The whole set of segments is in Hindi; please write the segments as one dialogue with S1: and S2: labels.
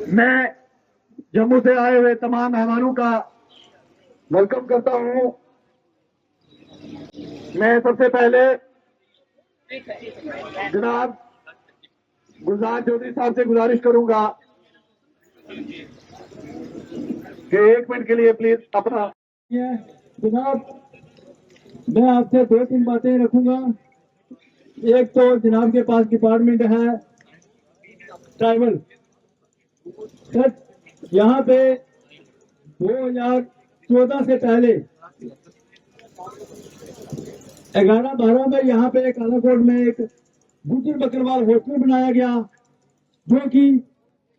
S1: मैं जम्मू से आए हुए तमाम मेहमानों का वेलकम करता हूं। मैं सबसे पहले जनाब गुलजार चौधरी साहब से गुजारिश करूंगा कि 1 मिनट के लिए प्लीज अपना।
S2: जनाब, मैं आपसे 2-3 बातें रखूंगा। एक तो जनाब के पास डिपार्टमेंट है ट्राइबल। सर, यहाँ पे 2014 से पहले 11-12 में यहाँ पे कालाकोट में एक गुजर बकरवाल हॉस्टल बनाया गया, जो कि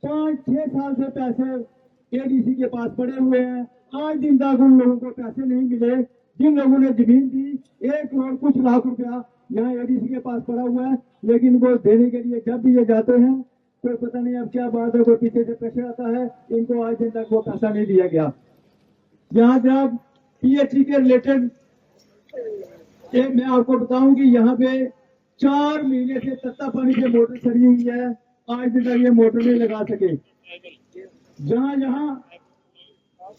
S2: 5-6 साल से पैसे एडीसी के पास पड़े हुए हैं। आज दिन तक उन लोगों को पैसे नहीं मिले। जिन लोगों ने जमीन दी 1 करोड़ कुछ लाख रुपया यहाँ एडीसी के पास पड़ा हुआ है, लेकिन वो देने के लिए जब भी ये जाते हैं कोई पता नहीं अब क्या बात है, कोई पीछे से प्रेशर आता है, इनको आज दिन तक वो पैसा नहीं दिया गया। यहाँ जब पीएचई के रिलेटेड मैं आपको बताऊं कि यहाँ पे 4 महीने से तत्ता पानी से मोटर चढ़ी हुई है, आज दिन तक ये मोटर नहीं लगा सके। जहाँ जहाँ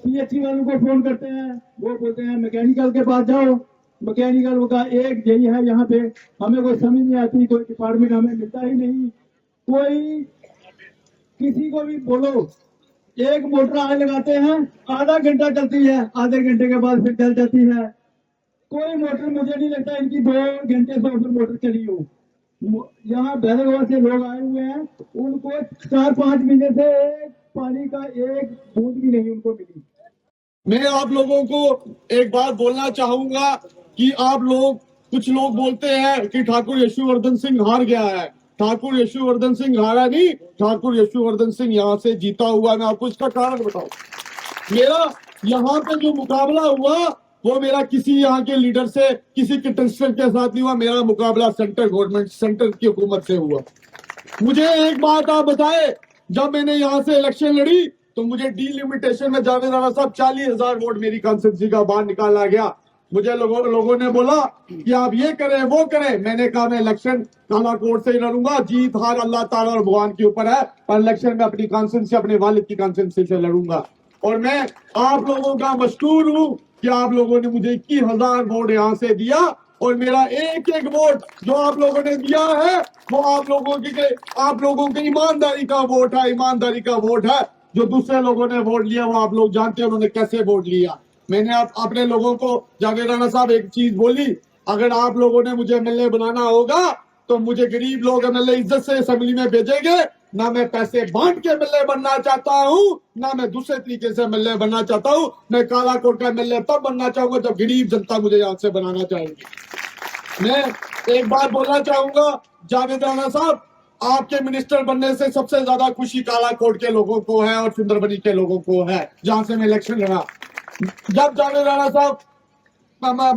S2: पीएचई वालों को फोन करते हैं वो बोलते हैं मैकेनिकल के पास जाओ। मैकेनिकल का एक यही है, यहाँ पे हमें कोई समझ नहीं आती, कोई डिपार्टमेंट हमें मिलता ही नहीं। कोई किसी को भी बोलो, एक मोटर आज लगाते हैं, आधा घंटा चलती है, आधे घंटे के बाद फिर चल जाती है। कोई मोटर मुझे नहीं लगता इनकी 2 घंटे से ऊपर मोटर चली हो। यहाँ बैरगवा से लोग आए हुए हैं, उनको 4-5 महीने से पानी का एक बूंद भी नहीं उनको मिली।
S3: मैं आप लोगों को एक बात बोलना चाहूंगा कि आप लोग कुछ लोग बोलते हैं कि ठाकुर यशुवर्धन सिंह हार गया है। ठाकुर यशुवर्धन सिंह हारा नहीं, ठाकुर यशुवर्धन सिंह यहाँ से जीता हुआ। मैं आपको इसका कारण बताऊं। मेरा यहाँ पे जो मुकाबला हुआ वो मेरा किसी यहाँ के लीडर से, किसी कंटेस्टेंट के साथ नहीं हुआ। मेरा मुकाबला सेंट्रल गवर्नमेंट, सेंटर की हुकूमत से हुआ। मुझे एक बात आप बताए, जब मैंने यहाँ से इलेक्शन लड़ी तो मुझे डीलिमिटेशन में जावेद राणा साहब 40,000 वोट मेरी कॉन्स्टिट्यूंसी का बाहर निकाला गया। मुझे लोगों ने बोला कि आप ये करें वो करें। मैंने कहा मैं इलेक्शन कालाकोट से ही लड़ूंगा, जीत हार अल्लाह ताला और भगवान के ऊपर है, पर इलेक्शन में अपनी कॉन्स्टिट्यूंसी, अपने वालिद की कॉन्स्टिट्यूंसी से लड़ूंगा। और मैं आप लोगों का मशकूर हूँ कि आप लोगों ने मुझे 21,000 वोट यहाँ से दिया, और मेरा एक एक वोट जो आप लोगों ने दिया है वो आप लोगों की ईमानदारी का वोट है, ईमानदारी का वोट है। जो दूसरे लोगों ने वोट लिया वो आप लोग जानते हैं उन्होंने कैसे वोट लिया। मैंने अपने लोगों को, जावेद राणा साहब एक चीज बोली, अगर आप लोगों ने मुझे एमएलए बनाना होगा तो मुझे गरीब लोग एमएलए इज्जत से असेंबली में भेजेंगे। ना मैं पैसे बांट के एमएलए बनना चाहता हूँ, ना मैं दूसरे तरीके से एमएलए बनना चाहता हूँ। मैं कालाकोट का एमएलए तब बनना चाहूंगा जब गरीब जनता मुझे यहाँ से बनाना चाहेगी। मैं एक बात बोलना चाहूंगा, जावेद राणा साहब, आपके मिनिस्टर बनने से सबसे ज्यादा खुशी कालाकोट के लोगों को है और सुंदरबनी के लोगों को है, जहां से मैं इलेक्शन लड़ा। जब जावेद राणा साहब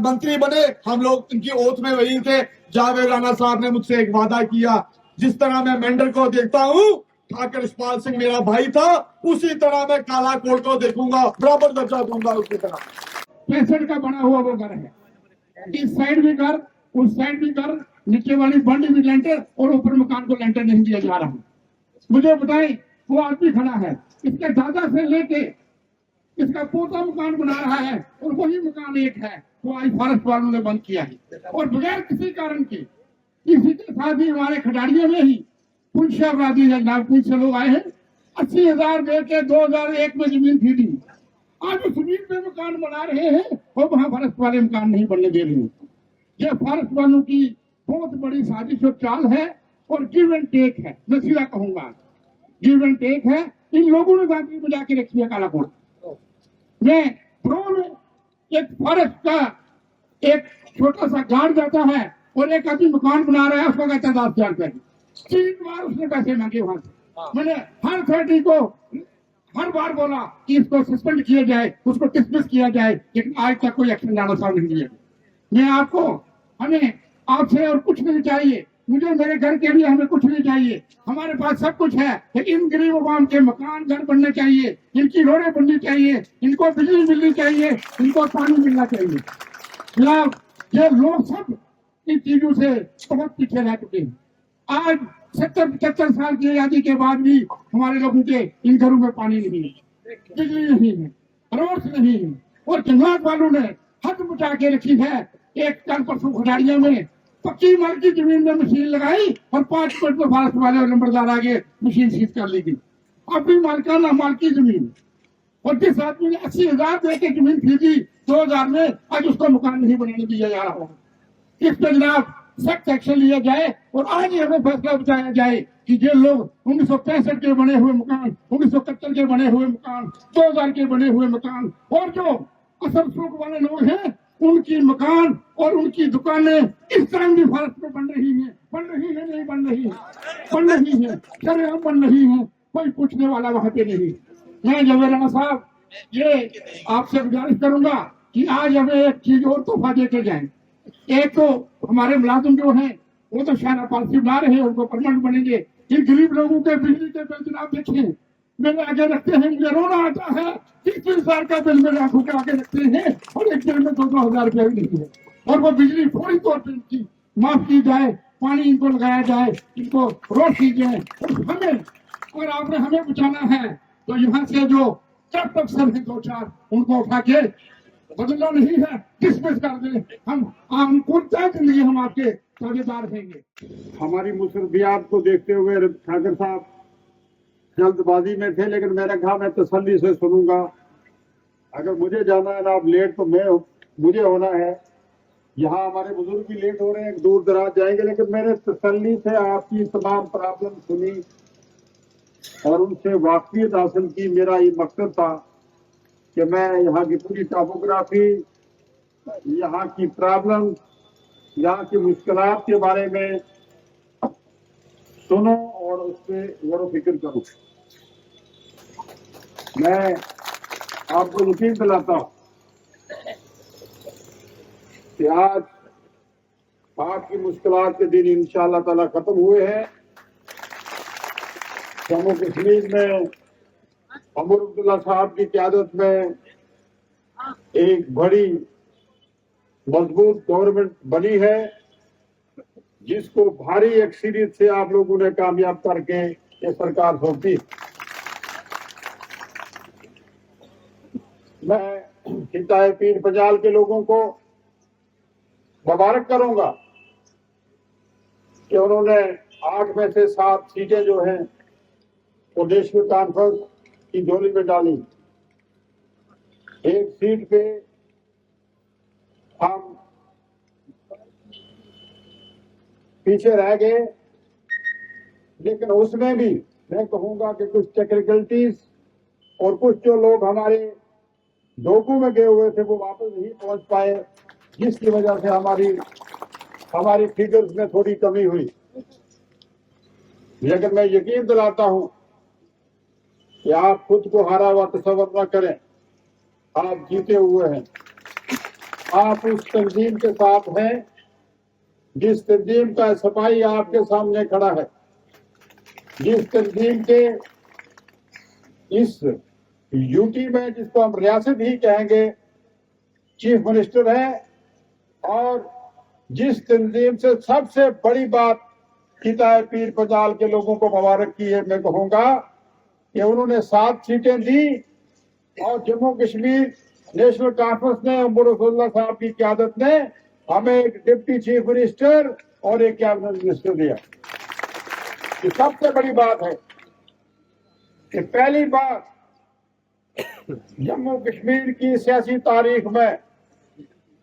S3: मंत्री बने, हम लोग इनकी ओथ में वही थे। जावेद राणा साहब ने मुझसे एक वादा किया, जिस तरह मैं मेंढर को देखता हूँ, ठाकुर यशपाल सिंह मेरा भाई था, उसी तरह मैं कालाकोट को देखूंगा, बराबर दर्जा दूंगा उसी तरह।
S4: 65 का बना हुआ वो घर है, इस साइड भी घर, उस साइड भी घर, नीचे वाली बंडी भी लेंटर और ऊपर मकान को लेंटर नहीं दिया जा रहा। मुझे बताएं, वो आदमी खड़ा है, इसके दादा से लेके इसका पोता मकान बना रहा है, और वही मकान एक है वो आज फॉरेस्ट वालों ने बंद किया है, और बगैर किसी कारण के। इसी के साथ ही हमारे खिलाड़ियों में ही पुंछ अपराधी नागपुर से लोग आए हैं, 80,000 दे के 2001 में जमीन खरीदी। आज उस जमीन पे मकान बना रहे हैं और वहां फॉरेस्ट वाले मकान नहीं बनने दे रहे हैं। यह फॉरेस्ट वालों की बहुत बड़ी साजिश और चाल है, और गिव एंड टेक है। मैं सीधा कहूंगा, गिव एंड टेक है। इन लोगों ने बाकी बजा के रखी है कालाकोट में। प्रो एक फॉरेस्ट का एक छोटा सा गार्ड जाता है और एक आदमी मकान बना रहा है, उसको कहता है 10,000 रुपए। 3 बार उसने पैसे मांगे वहां से। मैंने हर अथॉरिटी को हर बार बोला कि इसको सस्पेंड किया जाए, उसको डिसमिस किया जाए, लेकिन आज तक कोई एक्शन राणा साहब नहीं लिया। मैं आपको, हमें आपसे और कुछ नहीं चाहिए, मुझे मेरे घर के लिए हमें कुछ नहीं चाहिए, हमारे पास सब कुछ है, लेकिन गरीब आवाम के मकान घर बनने चाहिए, इनकी रोडें बननी चाहिए, इनको बिजली मिलनी चाहिए, इनको पानी मिलना चाहिए। ये लोग सब इन चीजों से बहुत पीछे रह चुके हैं। आज 70-75 साल की आजादी के बाद भी हमारे लोगों के इन घरों में पानी नहीं है, बिजली नहीं है, रोड्स नहीं है। और जंगलात वालों ने हद बचा के रखी है। एक कल परसों खटाड़िया में पक्की माल की जमीन में मशीन लगाई और 5 मिनट में फॉरेस्ट वाले नंबरदार आगे मशीन सीज कर ली गई। अब भी मालकाना माल की जमीन, और जिस आदमी ने 80,000 दे के जमीन खरीदी 2000 में, आज उसका मकान नहीं बनाने दिया जा रहा है। इस पर जनाब सख्त एक्शन लिया जाए और आज ही हमें फैसला बताया जाए कि ये लोग 1965 के बने हुए मकान, 1971 के बने हुए मकान, 2000 के बने हुए मकान और जो असर शौक वाले लोग हैं उनकी मकान और उनकी दुकानें इस तरह भी फॉरेस्ट में बन रही है, नहीं बन रही है, बन रही है, शरेआम बन रही है, कोई पूछने वाला वहां पे नहीं। मैं जवेद राणा साहब ये आपसे गुजारिश करूंगा कि आज हमें एक चीज और तोहफा देके जाएं। एक तो हमारे मुलाजिम जो हैं वो तो शायद पॉलिसी बना रहे हैं, उनको परमानेंट बनेंगे। इन गरीब लोगों के बिजली के बिल जनाब देखें, मेरे आगे रखते हैं, मुझे रोना आता है। 30,000 का बिल मेरे आंखों के आगे रखते हैं और एक बिल में 2-2 हजार रुपया भी नहीं है। और वो बिजली फौरी तौर पर इनकी माफ की जाए, पानी इनको लगाया जाए, इनको रोक की जाए। और हमें अगर आपने हमें बचाना है तो यहाँ से जो करप्ट अफसर हैं 2-4 उनको उठा के बदलना नहीं है, डिसमिस कर दे। हम पूछते के लिए हम आपके साझेदार रहेंगे।
S3: हमारी मुसरबियात को देखते हुए ठाकर साहब जल्दबाजी में थे, लेकिन मैंने कहा मैं तसल्ली से सुनूंगा। अगर मुझे जाना है ना आप लेट, तो मुझे होना है। यहाँ हमारे बुजुर्ग भी लेट हो रहे हैं, दूर दराज जाएंगे, लेकिन मैंने तसल्ली से आपकी तमाम प्रॉब्लम सुनी और उनसे वाकफियत हासिल की। मेरा ये मकसद था कि मैं यहाँ की पूरी टॉपोग्राफी, यहाँ की प्रॉब्लम, यहाँ की मुश्किलात के बारे में सुनो और उस पर गौर फिक्र करूं। मैं आपको यकीन दिलाता हूं कि आज आपकी मुश्किलात के दिन इंशाअल्लाह ताला खत्म हुए हैं। जम्मू कश्मीर में उमर अब्दुल्ला साहब की क़यादत में एक बड़ी मजबूत गवर्नमेंट बनी है, जिसको भारी अक्सरियत से आप लोगों ने कामयाब करके ये सरकार सौंपी। मैं खिताए पीर पंजाल के लोगों को मुबारक करूंगा कि उन्होंने 8 में से 7 सीटें जो हैं वो नेशनल कॉन्फ्रेंस की झोली में डाली। एक सीट पे हम पीछे रह गए, लेकिन उसमें भी मैं कहूंगा कि कुछ टेक्निकलिटीज और कुछ जो लोग हमारे डोकू में गए हुए थे वो वापस नहीं पहुंच पाए, जिसकी वजह से हमारी फिगर्स में थोड़ी कमी हुई। लेकिन मैं यकीन दिलाता हूं कि आप खुद को हारा हुआ तस्वर न करें, आप जीते हुए हैं। आप उस तंजीम के साथ हैं जिस तंजीम का सफाई आपके सामने खड़ा है, जिस तंजीम के इस यूटी में, जिसको हम रियासत ही कहेंगे, चीफ मिनिस्टर है। और जिस तंजीम से सबसे बड़ी बात खिताए पीर पंजाल के लोगों को मुबारक की है, मैं कहूंगा कि उन्होंने 7 सीटें दी और जम्मू कश्मीर नेशनल कॉन्फ्रेंस ने उमर अब्दुल्ला साहब की क़यादत ने हमें एक डिप्टी चीफ मिनिस्टर और एक कैबिनेट मिनिस्टर दिया। ये सबसे बड़ी बात है कि पहली बार जम्मू कश्मीर की सियासी तारीख में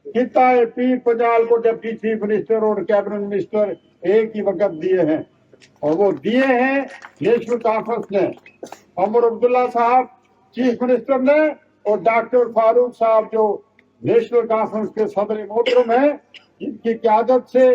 S3: खिताए पीर पंजाल को डिप्टी चीफ मिनिस्टर और कैबिनेट मिनिस्टर एक ही वक्त दिए हैं, और वो दिए हैं नेशनल कॉन्फ्रेंस ने। उमर अब्दुल्ला साहब चीफ मिनिस्टर ने और डॉक्टर फारूक साहब जो नेशनल कॉन्फ्रेंस के सदर मोहतरम है, जिनकी क़यादत से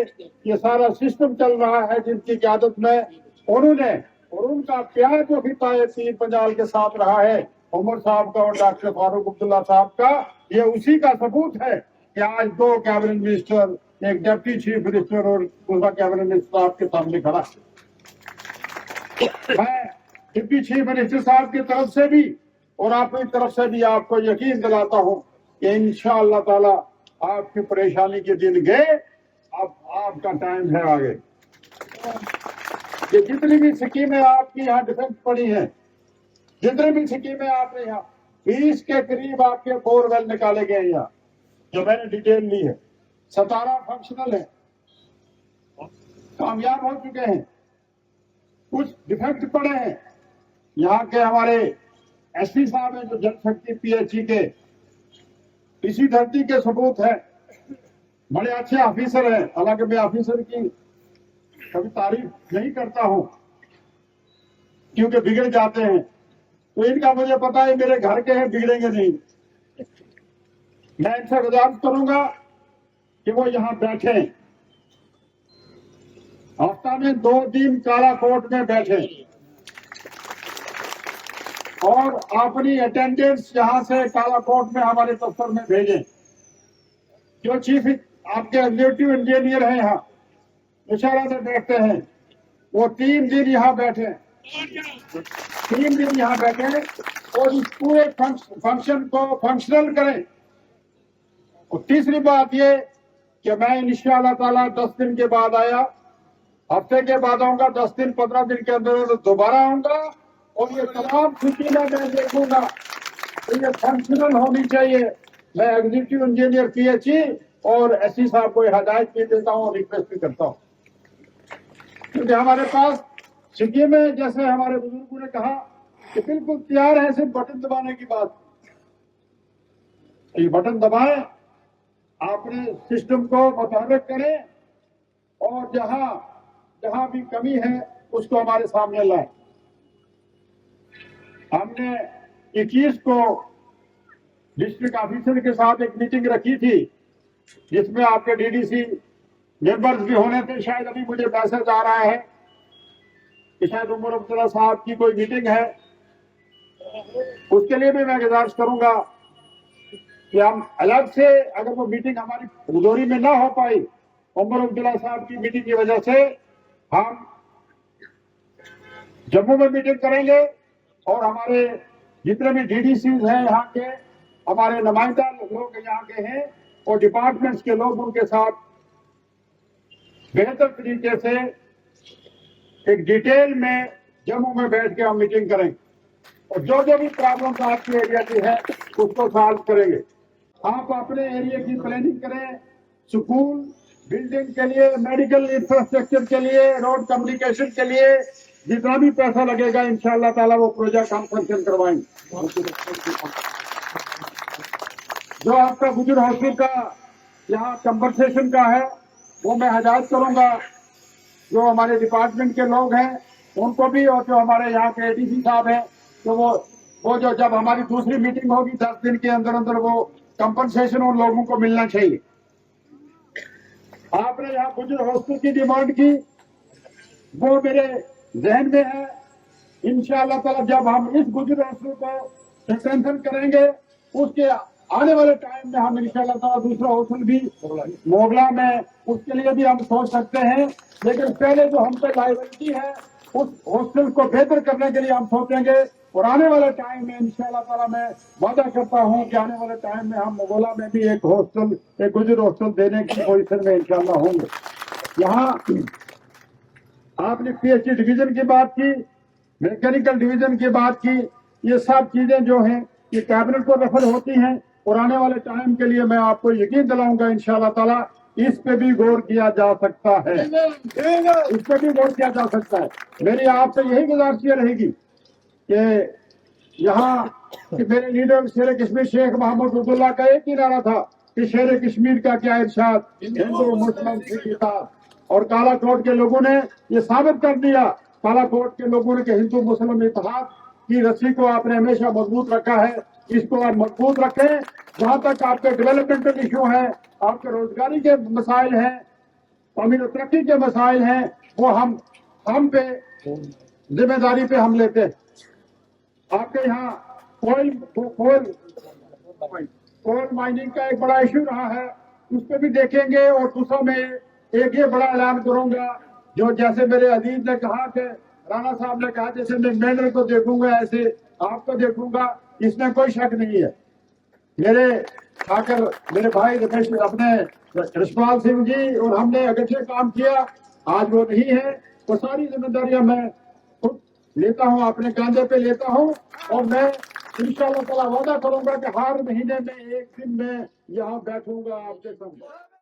S3: ये सारा सिस्टम चल रहा है, जिनकी क़यादत में उन्होंने और उनका प्यार जो खिताए पीर पंजाल के साथ रहा है, उमर साहब का और डॉक्टर फारूक अब्दुल्ला साहब का, ये उसी का सबूत है कि आज 2 कैबिनेट मिनिस्टर, एक डिप्टी चीफ मिनिस्टर और दूसरा कैबिनेट मिनिस्टर आपके सामने खड़ा है। मैं डिप्टी चीफ मिनिस्टर साहब की तरफ से भी और आपकी तरफ से भी आपको यकीन दिलाता हूं कि इंशाअल्लाह ताला आपकी परेशानी के दिन गए, अब आपका टाइम है आगे।
S1: कि जितनी भी स्कीमें आपकी यहाँ डिफेक्ट पड़ी हैं, जितनी भी स्कीमें आपने यहाँ 20 के करीब आपके बोरवेल निकाले गए हैं यहाँ, जो मैंने डिटेल ली है। 17 फंक्शनल है, कामयाब हो चुके हैं। कुछ डिफेक्ट पड़े हैं। यहाँ के हमारे एसपी साहब हैं जो जल शक्ति पीएचई के, इसी धरती के सबूत है, बड़े अच्छे ऑफिसर हैं। हालांकि मैं ऑफिसर की कभी तारीफ नहीं करता हूं क्योंकि बिगड़ जाते हैं, तो इनका मुझे पता है मेरे घर के हैं, बिगड़ेंगे नहीं। मैं इनसे गुजारिश करूंगा कि वो यहां बैठे, हफ्ता में 2 दिन काला कोर्ट में बैठे और अपनी अटेंडेंस यहां से काला कोर्ट में हमारे दफ्तर में भेजें। जो चीफ आपके एग्जीक्यूटिव इंजीनियर हैं यहाँ इशारा से बैठते हैं, वो 3 दिन यहाँ बैठे, 3 दिन यहाँ बैठे और इस पूरे फंक्शन को फंक्शनल करें। और तीसरी बात ये कि मैं इंशाअल्लाह ताला 10 दिन के बाद आया, हफ्ते के बाद आऊंगा, 10 दिन 15 दिन के अंदर दोबारा आऊंगा और ये तमाम स्थितियां मैं देखूंगा तो ये फंक्शनल होनी चाहिए। मैं एग्जीक्यूटिव इंजीनियर पीएचई और एससी साहब को हदायत भी देता हूँ और रिक्वेस्ट भी करता हूँ, क्योंकि हमारे पास स्कीमें जैसे हमारे बुजुर्गों ने कहा कि बिल्कुल तैयार है, सिर्फ बटन दबाने की बात। ये बटन दबाएं, आपने सिस्टम को मुताबिक करें और जहां भी कमी है उसको हमारे सामने लाएं। हमने 21 को डिस्ट्रिक्ट ऑफिसर के साथ एक मीटिंग रखी थी जिसमें आपके डीडीसी मेंबर्स भी होने थे। शायद अभी मुझे मैसेज आ रहा है कि शायद उमर अब्दुल्ला साहब की कोई मीटिंग है, उसके लिए भी मैं गुजारिश करूंगा कि हम अलग से, अगर वो मीटिंग हमारी हुजूरी में ना हो पाई उमर अब्दुल्ला साहब की मीटिंग की वजह से, हम जम्मू में मीटिंग करेंगे और हमारे जितने भी डीडीसी हैं यहाँ के, हमारे नुमाइंदा लोग यहाँ के हैं और डिपार्टमेंट्स के लोग, उनके साथ बेहतर तरीके से एक डिटेल में जम्मू में बैठ के हम मीटिंग करेंगे और जो भी प्रॉब्लम आपके एरिया की है उसको सॉल्व करेंगे। आप अपने एरिया की प्लानिंग करें, स्कूल बिल्डिंग के लिए, मेडिकल इंफ्रास्ट्रक्चर के लिए, रोड कम्युनिकेशन के लिए जितना भी पैसा लगेगा इंशाअल्लाह ताला वो प्रोजेक्ट हम फंक्शन करवाएंगे। जो आपका गुजर हॉस्पिटल का यहाँ कंपनसेशन का है वो मैं हदायत करूंगा, जो हमारे डिपार्टमेंट के लोग हैं उनको भी, और जो हमारे यहाँ के एडीसी साहब हैं, तो वो जो जब हमारी दूसरी मीटिंग होगी 10 दिन के अंदर अंदर वो कंपनसेशन उन लोगों को मिलना चाहिए। आपने यहाँ गुजर हॉस्पिटल की डिमांड की, वो मेरे जहन में है। इंशाअल्लाह ताला जब हम इस गुजर हॉस्पिटल को स्ट्रेंथन करेंगे, उसके आने वाले टाइम में हम इंशाअल्लाह ताला दूसरा हॉस्टल भी मोगला में, उसके लिए भी हम सोच सकते हैं। लेकिन पहले जो हम पे लायबिलिटी है उस हॉस्टल को बेहतर करने के लिए हम सोचेंगे और आने वाले टाइम में इंशाअल्लाह ताला मैं वादा करता हूं कि आने वाले टाइम में हम मोगला में भी एक हॉस्टल, एक गुजर हॉस्टल देने की पोजीशन में इंशाअल्लाह होंगे। यहाँ आपने पीएचई डिवीजन की बात की, मैकेनिकल डिवीजन की बात की, ये सब चीजें जो हैं ये कैबिनेट को रेफर होती हैं और आने वाले टाइम के लिए मैं आपको यकीन दिलाऊंगा इंशाअल्लाह ताला इस पे भी गौर किया जा सकता है, इस पे भी गौर किया जा सकता है। मेरी आपसे यही गुजारिश रहेगी कि यहाँ कि मेरे लीडर शेर कश्मीर शेख मोहम्मद अब्दुल्ला का एक ही नारा था कि शेर कश्मीर का क्या इरशाद, हिंदू मुस्लिम सिख इत्तेहाद, और कालाकोट के लोगों ने ये साबित कर दिया, कालाकोट के लोगों ने कि हिंदू मुस्लिम इत्तेहाद की रस्सी को आपने हमेशा मजबूत रखा है, इसको आप मजबूत रखें। जहां तक आपके डेवलपमेंटल इशू है, आपके रोजगारी के मसाइल हैं, कौमी तरक्की के मसाइल हैं, वो हम पे जिम्मेदारी पे हम लेते हैं। आपके यहाँ कोल माइनिंग का एक बड़ा इशू रहा है, उस पर भी देखेंगे। और दूसरा मैं एक ये बड़ा ऐलान करूंगा, जो जैसे मेरे अजीज ने कहा कि राणा साहब ने कहा जैसे मैं मेंढर को देखूंगा ऐसे आपको देखूंगा, इसमें कोई शक नहीं है। मेरे भाई रमेश अपने रशपाल सिंह जी और हमने अगरचे काम किया, आज वो नहीं है वो सारी जिम्मेदारियां मैं खुद लेता हूं, अपने कंधे पे लेता हूं। और मैं इंशाअल्लाह ताला वादा करूंगा कि हर महीने में एक दिन मैं यहाँ बैठूंगा आपके संग।